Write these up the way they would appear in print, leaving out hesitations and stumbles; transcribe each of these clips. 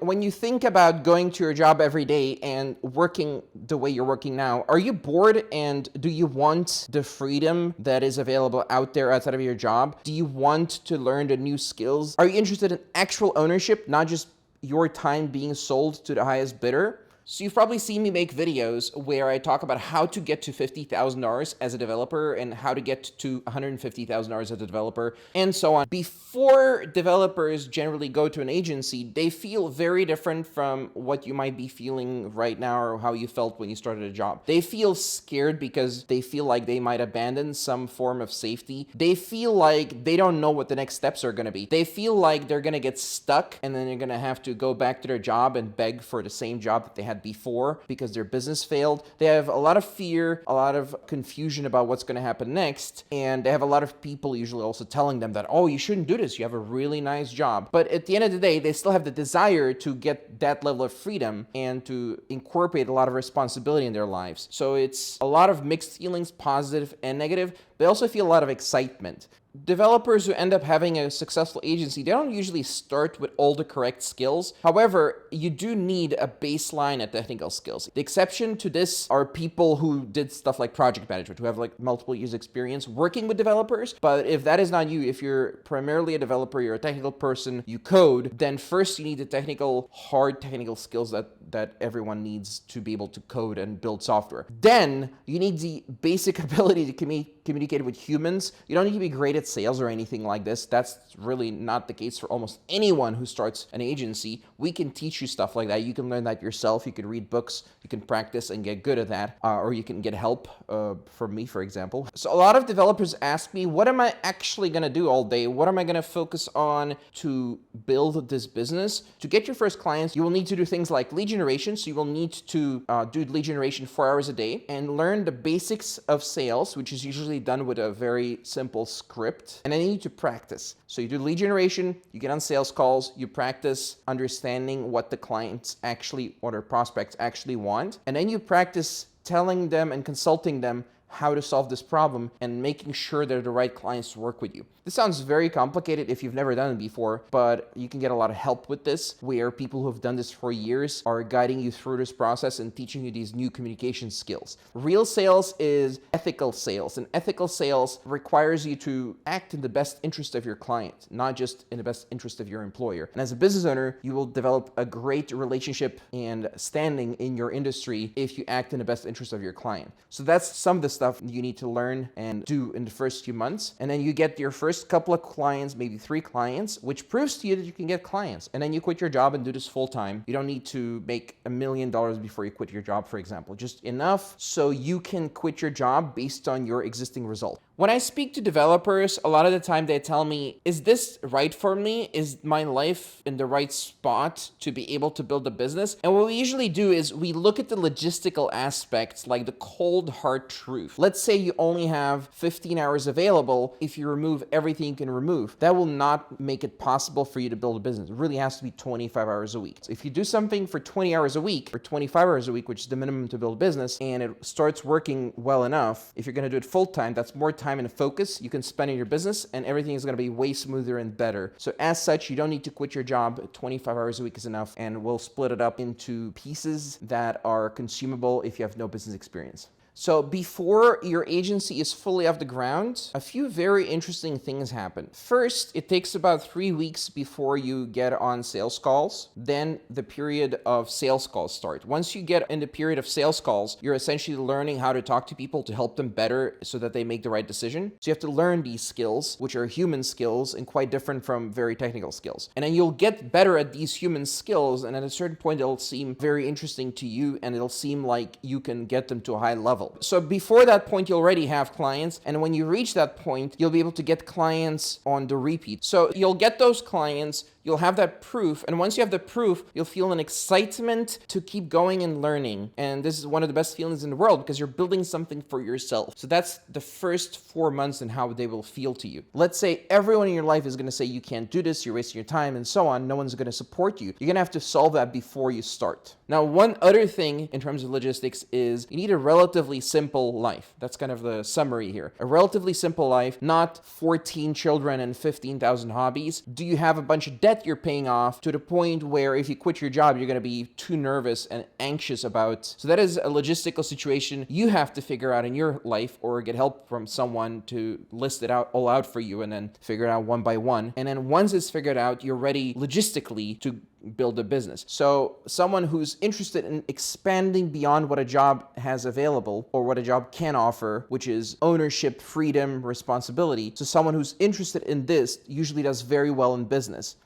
When you think about going to your job every day and working the way you're working now, are you bored, and do you want the freedom that is available out there outside of your job? Do you want to learn the new skills? Are you interested in actual ownership, not just your time being sold to the highest bidder? So you've probably seen me make videos where I talk about how to get to $50,000 as a developer and how to get to $150,000 as a developer and so on. Before developers generally go to an agency, they feel very different from what you might be feeling right now or how you felt when you started a job. They feel scared because they feel like they might abandon some form of safety. They feel like they don't know what the next steps are going to be. They feel like they're going to get stuck and then they're going to have to go back to their job and beg for the same job that they had before because their business failed. They have a lot of fear, a lot of confusion about what's going to happen next, and they have a lot of people usually also telling them that, oh, you shouldn't do this, you have a really nice job. But at the end of the day, they still have the desire to get that level of freedom and to incorporate a lot of responsibility in their lives. So it's a lot of mixed feelings, positive and negative. They also feel a lot of excitement. Developers who end up having a successful agency, they don't usually start with all the correct skills. However, you do need a baseline of technical skills. The exception to this are people who did stuff like project management, who have like multiple years experience working with developers. But if that is not you, if you're primarily a developer, you're a technical person, you code, then first you need the hard technical skills that everyone needs to be able to code and build software. Then you need the basic ability to communicate with humans. You don't need to be great at sales or anything like this. That's really not the case for almost anyone who starts an agency. We can teach you stuff like that. You can learn that yourself. You can read books. You can practice and get good at that. Or you can get help from me, for example. So a lot of developers ask me, what am I actually going to do all day? What am I going to focus on to build this business? To get your first clients, you will need to do things like lead generation. So you will need to do lead generation 4 hours a day and learn the basics of sales, which is usually done with a very simple script. And then you need to practice. So you do lead generation, you get on sales calls, you practice understanding what the clients actually, or their prospects actually want. And then you practice telling them and consulting them how to solve this problem and making sure they're the right clients to work with you. This sounds very complicated if you've never done it before, but you can get a lot of help with this, where people who have done this for years are guiding you through this process and teaching you these new communication skills. Real sales is ethical sales, and ethical sales requires you to act in the best interest of your client, not just in the best interest of your employer. And as a business owner, you will develop a great relationship and standing in your industry if you act in the best interest of your client. So that's some of the stuff you need to learn and do in the first few months. And then you get your first couple of clients, maybe 3 clients, which proves to you that you can get clients. And then you quit your job and do this full time. You don't need to make $1 million before you quit your job, for example. Just enough so you can quit your job based on your existing result. When I speak to developers, a lot of the time they tell me, is this right for me? Is my life in the right spot to be able to build a business? And what we usually do is we look at the logistical aspects, like the cold hard truth. Let's say you only have 15 hours available. If you remove everything you can remove, that will not make it possible for you to build a business. It really has to be 25 hours a week. So if you do something for 20 hours a week or 25 hours a week, which is the minimum to build a business, and it starts working well enough, if you're going to do it full time, that's more time and focus you can spend in your business, and everything is going to be way smoother and better. So as such, you don't need to quit your job. 25 hours a week is enough, and we'll split it up into pieces that are consumable if you have no business experience. So before your agency is fully off the ground, a few very interesting things happen. First, it takes about 3 weeks before you get on sales calls. Then the period of sales calls start. Once you get in the period of sales calls, you're essentially learning how to talk to people to help them better so that they make the right decision. So you have to learn these skills, which are human skills and quite different from very technical skills. And then you'll get better at these human skills, and at a certain point, it'll seem very interesting to you, and it'll seem like you can get them to a high level. So before that point, you already have clients. And when you reach that point, you'll be able to get clients on the repeat. So you'll get those clients, you'll have that proof. And once you have the proof, you'll feel an excitement to keep going and learning. And this is one of the best feelings in the world because you're building something for yourself. So that's the first 4 months and how they will feel to you. Let's say everyone in your life is going to say you can't do this, you're wasting your time, and so on. No one's going to support you. You're going to have to solve that before you start. Now, one other thing in terms of logistics is you need a relatively relatively simple life. That's kind of the summary here. A relatively simple life, not 14 children and 15,000 hobbies. Do you have a bunch of debt you're paying off to the point where if you quit your job, you're going to be too nervous and anxious about? So that is a logistical situation you have to figure out in your life, or get help from someone to list it out all out for you and then figure it out one by one. And then once it's figured out, you're ready logistically to build a business. So someone who's interested in expanding beyond what a job has available or what a job can offer, which is ownership, freedom, responsibility. So someone who's interested in this usually does very well in business.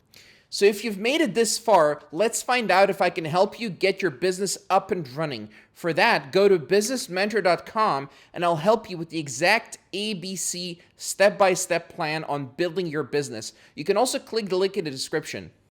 So if you've made it this far, let's find out if I can help you get your business up and running. For that, go to businessmentor.com and I'll help you with the exact ABC step-by-step plan on building your business. You can also click the link in the description.